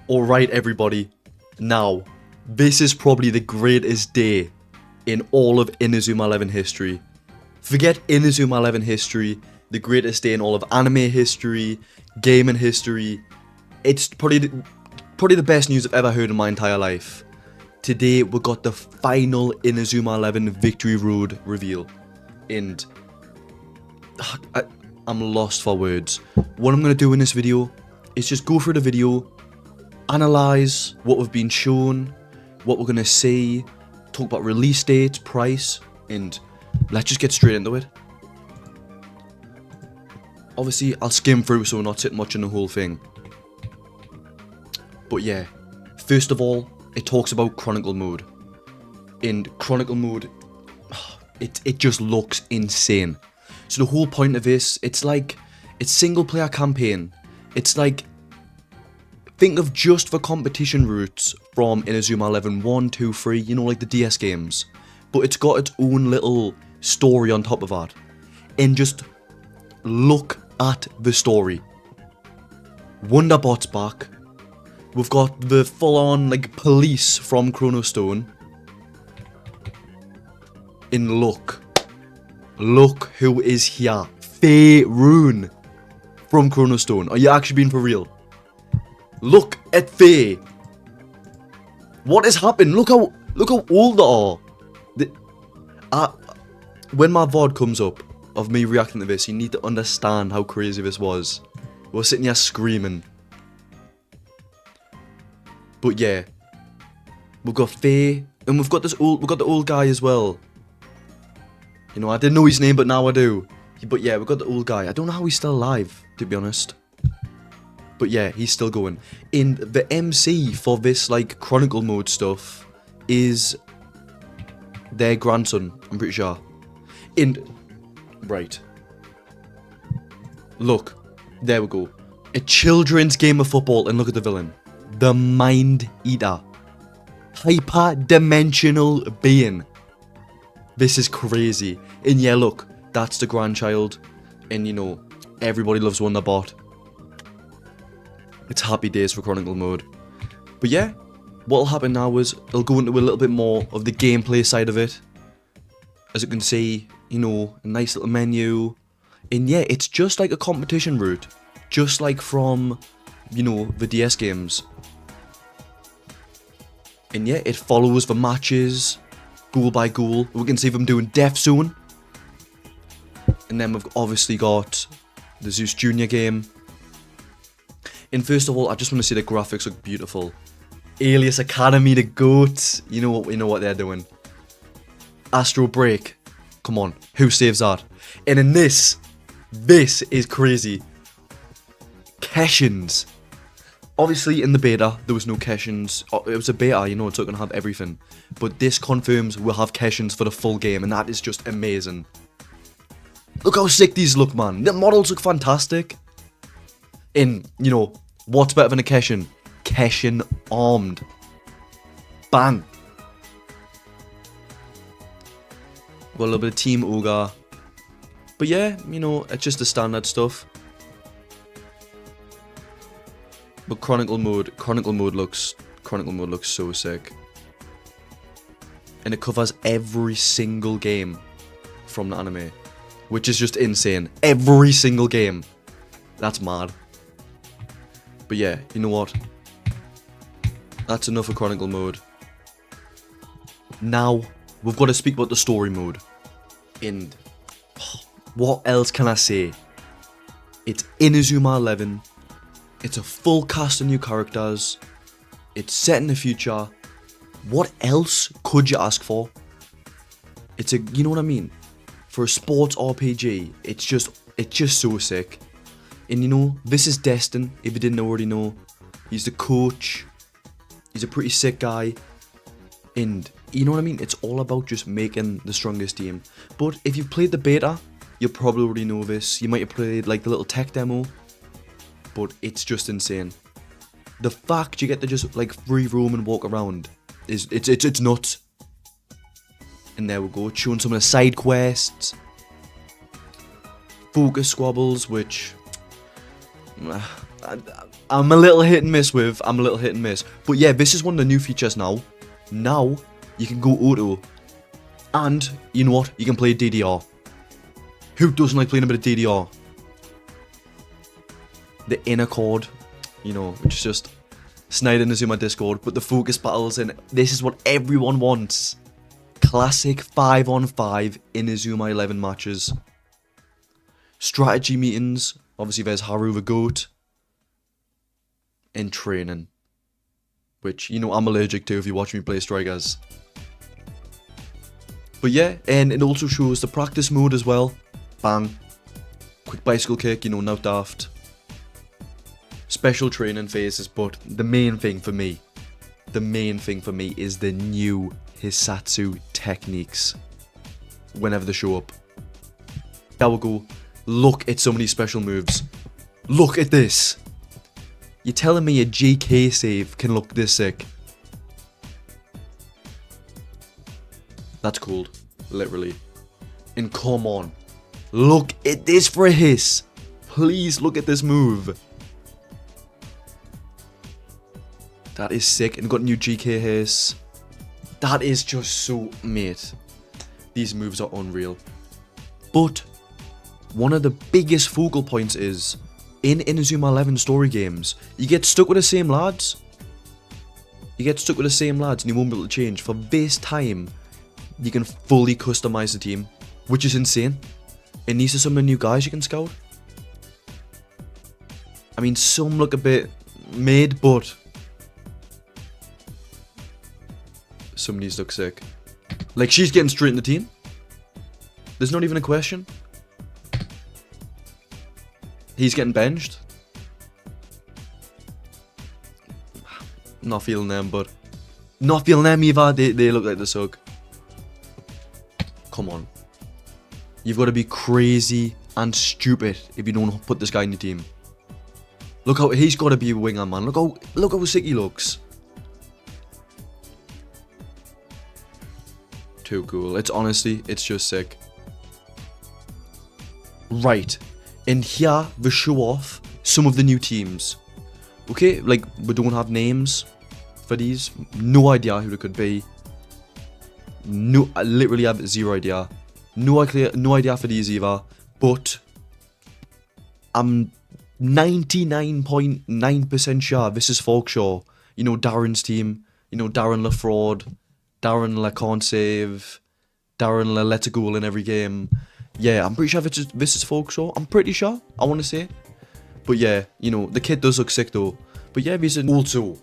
Alright everybody, now, this is probably the greatest day in all of Inazuma 11 history. Forget Inazuma 11 history, the greatest day in all of anime history, gaming history. It's probably the best news I've ever heard in my entire life. Today we got the final Inazuma 11 Victory Road reveal. And I'm lost for words. What I'm going to do in this video is just go through the video, analyze what we've been shown, what we're going to see, talk about release dates, price, and let's just get straight into it. Obviously, I'll skim through so we're not sitting much in the whole thing. But yeah, first of all, it talks about Chronicle mode. And Chronicle mode, it just looks insane. So the whole point of this, it's single player campaign. It's like, think of just the competition routes from Inazuma 11, 1, 2, 3, you know, like the DS games. But it's got its own little story on top of that. And just look at the story. Wonderbot's back. We've got the full-on, like, police from Chrono Stone. And look who is here. Faerun from Chrono Stone. Are you actually being for real? Look at Faye. What has happened? Look how old they are. When my VOD comes up of me reacting to this, you need to understand how crazy this was. We're sitting here screaming. But yeah, we've got Faye, and we've got the old guy as well. You know, I didn't know his name, but now I do. But yeah, we've got the old guy. I don't know how he's still alive, to be honest. But yeah, he's still going. And the MC for this, like, Chronicle mode stuff is their grandson, I'm pretty sure. And, right. Look, there we go. A children's game of football, and look at the villain. The Mind Eater. Hyper-dimensional being. This is crazy. And yeah, look, that's the grandchild. And you know, everybody loves Wonderbot. It's happy days for Chronicle mode. But yeah, what'll happen now is it'll go into a little bit more of the gameplay side of it. As you can see, you know, a nice little menu. And yeah, it's just like a competition route. Just like from, you know, the DS games. And yeah, it follows the matches, goal by goal. We can see them doing Death Zone. And then we've obviously got the Zeus Jr. game. And first of all, I just want to say the graphics look beautiful. Alias Academy, the GOAT. You know what they're doing. Astro Break. Come on, who saves that? And in this is crazy. Keshins. Obviously, in the beta, there was no Keshins. It was a beta, you know, it's not going to have everything. But this confirms we'll have Keshins for the full game, and that is just amazing. Look how sick these look, man. The models look fantastic. And, you know, what's better than a Keshin? Keshin armed. Bang. Got a little bit of Team Ogre. But yeah, you know, it's just the standard stuff. But Chronicle mode looks so sick. And it covers every single game from the anime. Which is just insane. Every single game. That's mad. But yeah, you know what? That's enough of Chronicle mode. Now, we've got to speak about the story mode. And what else can I say? It's Inazuma 11. It's a full cast of new characters. It's set in the future. What else could you ask for? It's you know what I mean? For a sports RPG, it's just so sick. And you know, this is Destin, if you didn't already know. He's the coach. He's a pretty sick guy. And you know what I mean? It's all about just making the strongest team. But if you've played the beta, you probably already know this. You might have played like the little tech demo. But it's just insane. The fact you get to just like free roam and walk around is it's nuts. And there we go, showing some of the side quests. Focus squabbles, which I'm a little hit and miss with. But yeah, this is one of the new features now. Now, you can go auto. And, you know what? You can play DDR. Who doesn't like playing a bit of DDR? The InaSquad, you know, which is just snide Inazuma Discord, but the focus battles, and this is what everyone wants. Classic 5-on-5 Inazuma 11 matches. Strategy meetings, obviously there's Haru the GOAT. And training. Which, you know, I'm allergic to if you watch me play Strikers. But yeah, and it also shows the practice mode as well. Bang. Quick bicycle kick, you know, not daft. Special training phases, but the main thing for me is the new Hisatsu techniques. Whenever they show up. There we go. Look at so many special moves. Look at this. You're telling me a GK save can look this sick? That's cool. Literally. And come on. Look at this for a hiss. Please look at this move. That is sick. And got new GK hiss. That is just so... Mate. These moves are unreal. But one of the biggest focal points is... In Inazuma 11 story games, you get stuck with the same lads. And you won't be able to change. For this time, you can fully customize the team, which is insane. And these are some of the new guys you can scout. I mean, some look a bit mid, but some of these look sick. Like, she's getting straight in the team. There's not even a question. He's getting benched. Not feeling them, but... Not feeling them either. They look like the suck. Come on. You've got to be crazy and stupid if you don't put this guy in your team. Look how... He's got to be a winger, man. Look how sick he looks. Too cool. It's honestly... It's just sick. Right. And here, we show off some of the new teams. Okay, like, we don't have names for these. No idea who it could be. No, I literally have zero idea. No idea for these either. But I'm 99.9% sure this is Folkshaw. You know, Darren's team. You know, Darren LaFraud. Darren La Can't Save. Darren La Let's Go in every game. Yeah, I'm pretty sure this is Folkshaw. I'm pretty sure, I want to say. But yeah, you know, the kid does look sick though. But yeah, this is also...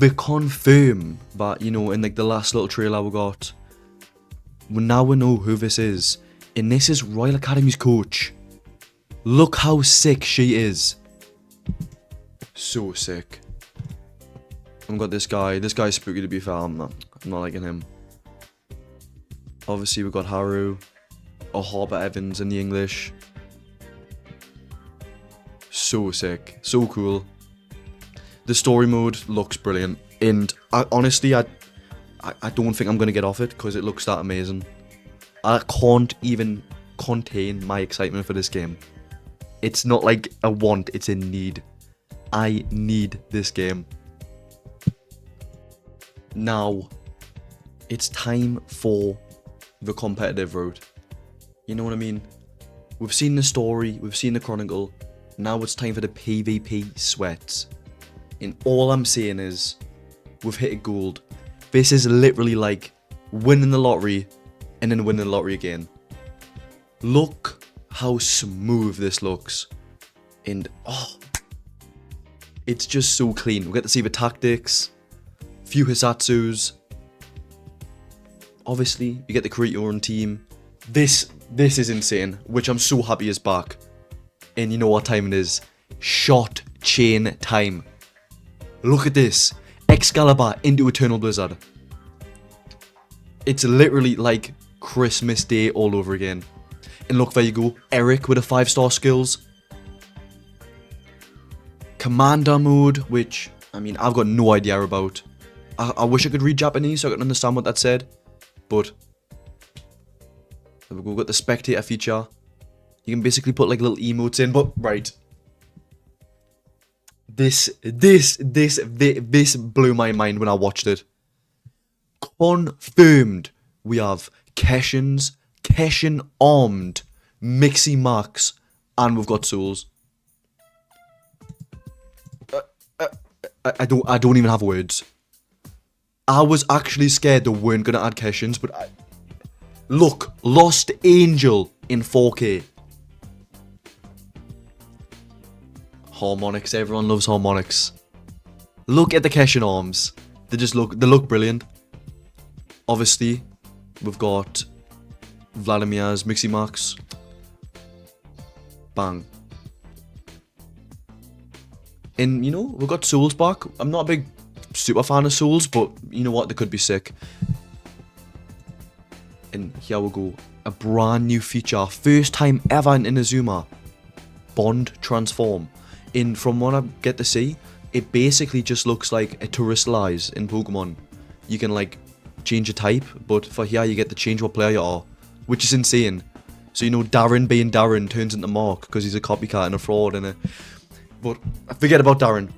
We confirm that, you know, in like the last little trailer we got. Now we know who this is. And this is Royal Academy's coach. Look how sick she is. So sick. I've got this guy. This guy's spooky to be fair. I'm not liking him. Obviously we got Haru. Or Harper Evans in the English. So sick. So cool. The story mode looks brilliant. And honestly, I don't think I'm going to get off it because it looks that amazing. I can't even contain my excitement for this game. It's not like a want, it's a need. I need this game. Now, it's time for the competitive route. You know what I mean? We've seen the story, we've seen the Chronicle. Now it's time for the PvP sweats. And all I'm saying is, we've hit gold. This is literally like winning the lottery and then winning the lottery again. Look how smooth this looks. And oh, it's just so clean. We get to see the tactics, few Hisatsus. Obviously, you get to create your own team. This is insane, which I'm so happy is back. And you know what time it is? Shot chain time. Look at this. Excalibur into Eternal Blizzard. It's literally like Christmas Day all over again. And look, there you go. Eric with the 5-star skills. Commander mode, which, I mean, I've got no idea about. I wish I could read Japanese so I could understand what that said. But we've got the spectator feature. You can basically put like little emotes in, but right. This blew my mind when I watched it. Confirmed. We have Keshin armed, Mixie Max, and we've got Souls. I don't even have words. I was actually scared they weren't gonna add Keshins, but look, Lost Angel in 4K. Harmonics, everyone loves harmonics. Look at the Keshin arms. They look brilliant. Obviously, we've got Vladimir's Mixie Max. Bang. And, you know, we've got Souls back. I'm not a big super fan of Souls, but you know what? They could be sick. And here we go. A brand new feature. First time ever in Inazuma. Bond Transform. And from what I get to see, it basically just looks like a Terrestrialize in Pokemon. You can, like, change a type, but for here you get to change what player you are, which is insane. So, you know, Darren being Darren turns into Mark because he's a copycat and a fraud and a... But forget about Darren.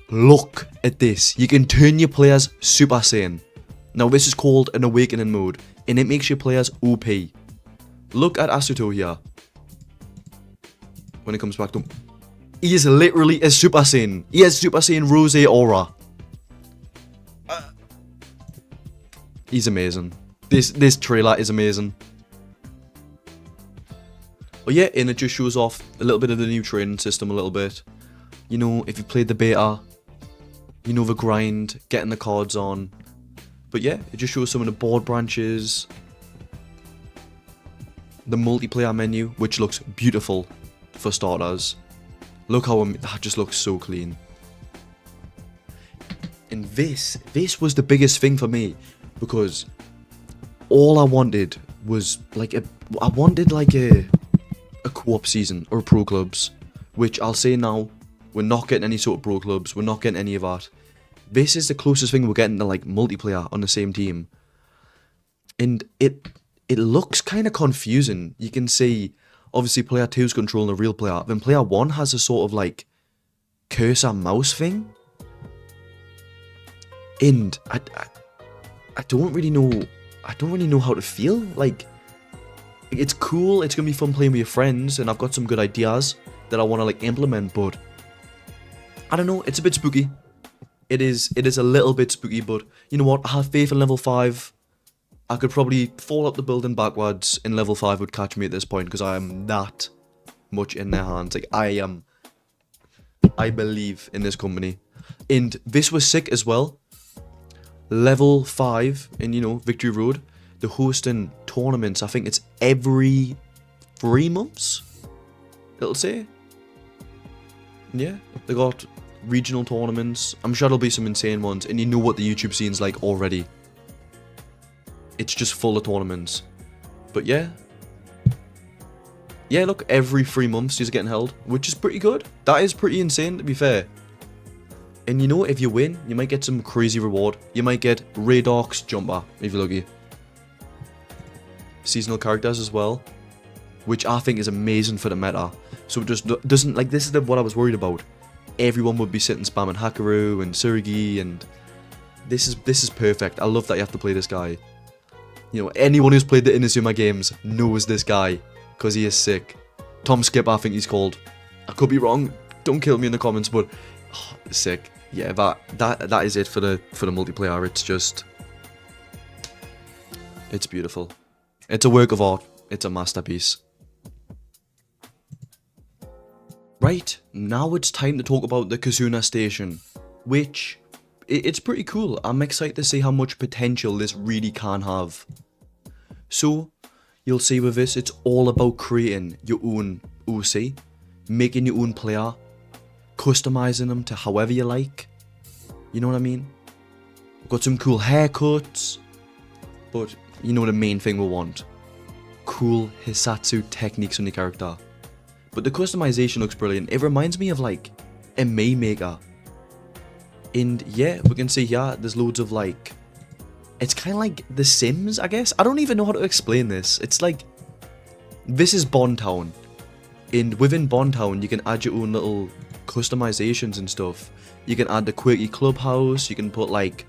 Look at this. You can turn your players Super Saiyan. Now this is called an Awakening mode, and it makes your players OP. Look at Asuto here. When it comes back to... He is literally a Super Saiyan. He has Super Saiyan Rose Aura. He's amazing. This trailer is amazing. But yeah, and it just shows off a little bit of the new training system a little bit. You know, if you played the beta, you know the grind, getting the cards on. But yeah, it just shows some of the board branches. The multiplayer menu, which looks beautiful for starters. Look how that just looks so clean. And this was the biggest thing for me, because all I wanted was like a co-op season or pro clubs, which I'll say now, we're not getting any sort of pro clubs, we're not getting any of that. This is the closest thing we're getting to like multiplayer on the same team. And it looks kind of confusing. You can see obviously player 2's controlling the real player, then player 1 has a sort of like cursor mouse thing. And I don't really know how to feel. Like, it's cool, it's gonna be fun playing with your friends, and I've got some good ideas that I want to like implement, but I don't know, it's a bit spooky. It is a little bit spooky, but you know what? I have faith in level 5. I could probably fall up the building backwards, and level 5 would catch me at this point, because I am that much in their hands. Like, I believe in this company. And this was sick as well. Level 5 in, you know, Victory Road, they're hosting tournaments. I think it's every 3 months, it'll say. Yeah, they got regional tournaments. I'm sure there'll be some insane ones, and you know what the YouTube scene's like already. It's just full of tournaments. But yeah, look, every 3 months these are getting held, which is pretty good. That is pretty insane, to be fair. And you know, if you win, you might get some crazy reward. You might get Raydark's Jumper, if you're lucky. Seasonal characters as well, which I think is amazing for the meta. So it just doesn't, like, this is what I was worried about. Everyone would be sitting spamming Hakaru and Surgi, and this is perfect. I love that you have to play this guy. You know, anyone who's played the Inazuma games knows this guy, because he is sick. Tom Skip, I think he's called. I could be wrong. Don't kill me in the comments, but oh, sick. Yeah, that is it for the multiplayer. It's just, it's beautiful. It's a work of art. It's a masterpiece. Right, now it's time to talk about the Kizuna station, which, it's pretty cool. I'm excited to see how much potential this really can have. So, you'll see with this, it's all about creating your own OC, making your own player, customizing them to however you like. You know what I mean? We've got some cool haircuts, but you know the main thing we want. Cool Hisatsu techniques on your character. But the customization looks brilliant. It reminds me of like a May Maker. And yeah, we can see here, there's loads of like, it's kind of like The Sims, I guess. I don't even know how to explain this. It's like, this is Bond Town. And within Bond Town, you can add your own little customizations and stuff. You can add the quirky clubhouse, you can put like,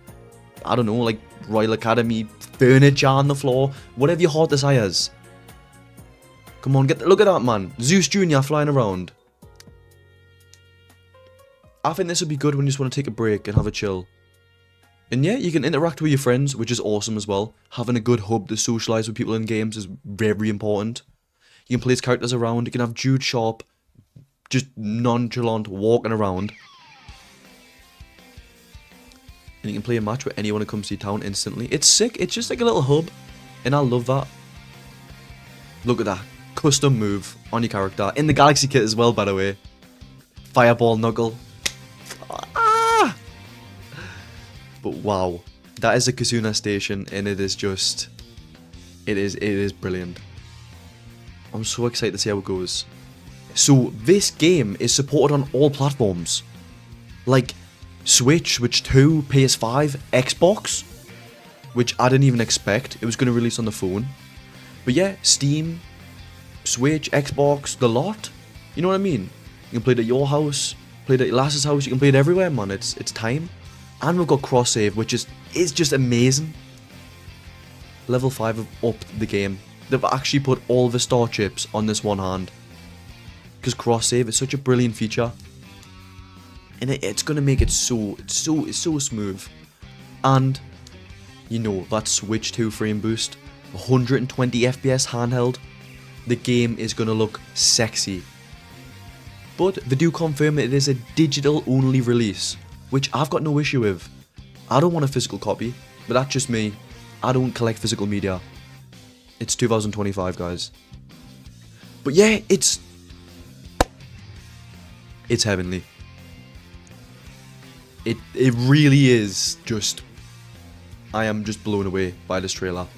I don't know, like Royal Academy furniture on the floor, whatever your heart desires. Come on, look at that, man. Zeus Jr. flying around. I think this would be good when you just want to take a break and have a chill. And yeah, you can interact with your friends, which is awesome as well. Having a good hub to socialise with people in games is very important. You can place characters around. You can have Jude Sharp just nonchalant walking around. And you can play a match with anyone who comes to your town instantly. It's sick. It's just like a little hub. And I love that. Look at that. Custom move on your character. In the Galaxy kit as well, by the way. Fireball Knuckle. Ah! But wow. That is a Kizuna station. And it is just... It is brilliant. I'm so excited to see how it goes. So, this game is supported on all platforms. Like... Switch, Switch 2, PS5, Xbox, which I didn't even expect. It was going to release on the phone. But yeah, Steam, Switch, Xbox, the lot. You know what I mean? You can play it at your house, play it at your lass's house, you can play it everywhere, man. It's time. And we've got cross-save, which is just amazing. Level 5 have upped the game. They've actually put all the star chips on this one hand. Because cross-save is such a brilliant feature. And it's going to make it so smooth. And, you know, that Switch 2 frame boost, 120 FPS handheld, the game is going to look sexy. But they do confirm it is a digital only release, which I've got no issue with. I don't want a physical copy, but that's just me. I don't collect physical media. It's 2025, guys. But yeah, it's heavenly. It really is just... I am just blown away by this trailer.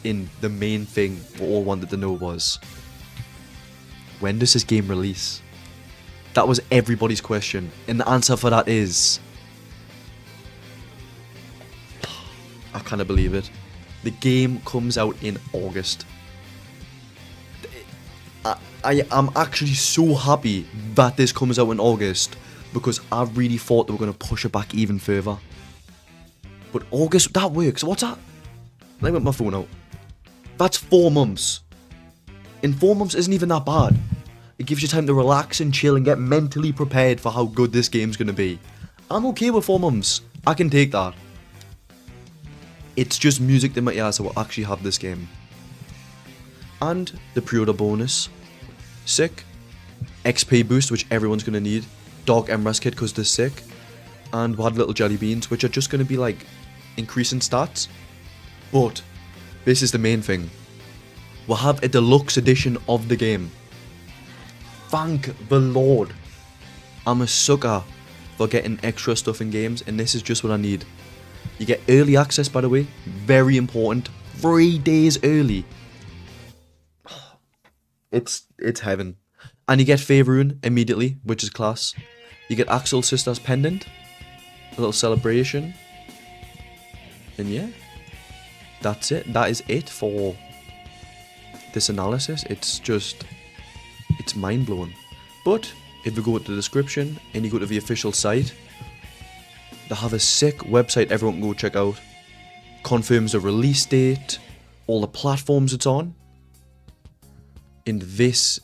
And the main thing we all wanted to know was... when does this game release? That was everybody's question. And the answer for that is... I can't believe it. The game comes out in August. I'm actually so happy that this comes out in August. Because I really thought they were going to push it back even further. But August, that works. What's that? Let me get my phone out. That's 4 months. In 4 months isn't even that bad. It gives you time to relax and chill and get mentally prepared for how good this game's going to be. I'm okay with 4 months. I can take that. It's just music to my ears that will actually have this game. And the pre-order bonus. Sick. XP boost, which everyone's going to need. Dark Emerald kit because they're sick. And we had little jelly beans, which are just going to be like increasing stats. But this is the main thing. We'll have a deluxe edition of the game. Thank the Lord. I'm a sucker for getting extra stuff in games, and this is just what I need. You get early access, by the way. Very important. 3 days early. It's heaven. And you get Faerun immediately, which is class. You get Axel's sister's pendant. A little celebration. And yeah. That's it. That is it for this analysis. It's mind-blowing. But if you go to the description and you go to the official site, they have a sick website everyone can go check out. Confirms the release date, all the platforms it's on. And this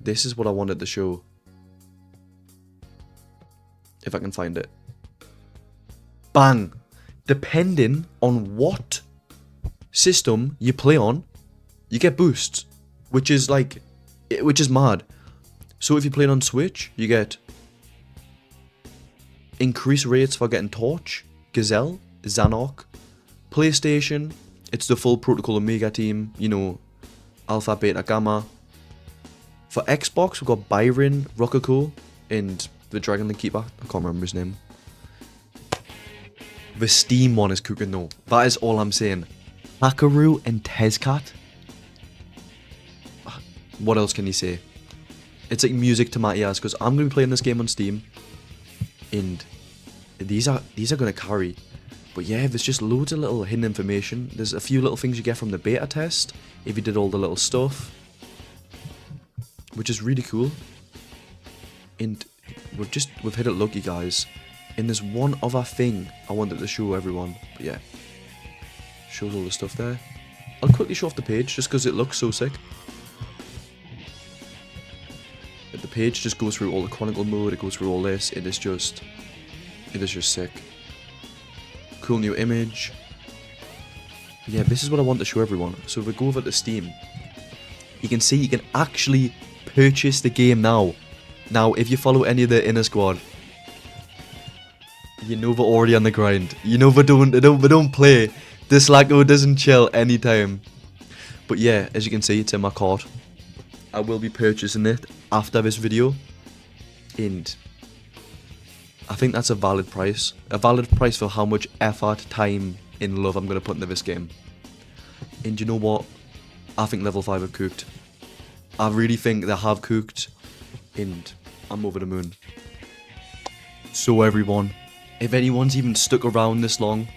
is what I wanted to show. If I can find it. Bang! Depending on what system you play on, you get boosts. Which is mad. So if you play it on Switch, you get increased rates for getting Torch, Gazelle, Zanark. PlayStation, it's the full Protocol Omega team, you know, Alpha, Beta, Gamma. For Xbox, we've got Byron, Rococo, and the Dragon Keeper. I can't remember his name. The Steam one is cooking though. That is all I'm saying. Hakaru and Tezcat. What else can you say? It's like music to my ears because I'm going to be playing this game on Steam. And these are going to carry. But yeah, there's just loads of little hidden information. There's a few little things you get from the beta test. If you did all the little stuff. Which is really cool. And we've hit it lucky, guys. And there's one other thing I wanted to show everyone, but yeah, shows all the stuff there. I'll quickly show off the page just because it looks so sick. The page just goes through all the Chronicle mode, it goes through all this, it is just sick. Cool new image. Yeah, this is what I want to show everyone. So if we go over to Steam, you can see you can actually purchase the game now. Now, if you follow any of the InaSquad, you know we're already on the grind. You know we don't play. DYSLACO doesn't chill anytime. But yeah, as you can see, it's in my cart. I will be purchasing it after this video, and I think that's a valid price. A valid price for how much effort, time, and love I'm going to put into this game. And you know what? I think level 5 have cooked. I really think they have cooked, and I'm over the moon. So everyone, if anyone's even stuck around this long,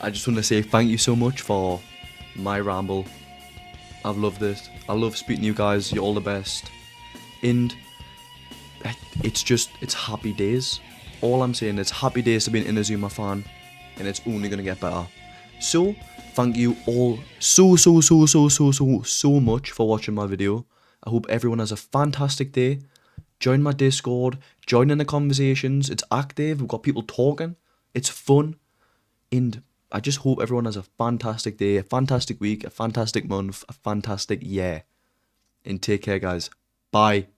I just want to say thank you so much for my ramble. I've loved it. I love speaking to you guys. You're all the best. And it's happy days. All I'm saying is happy days to be an Inazuma fan, and it's only going to get better. So, thank you all so much for watching my video. I hope everyone has a fantastic day. Join my Discord. Join in the conversations. It's active. We've got people talking. It's fun. And I just hope everyone has a fantastic day, a fantastic week, a fantastic month, a fantastic year. And take care, guys. Bye.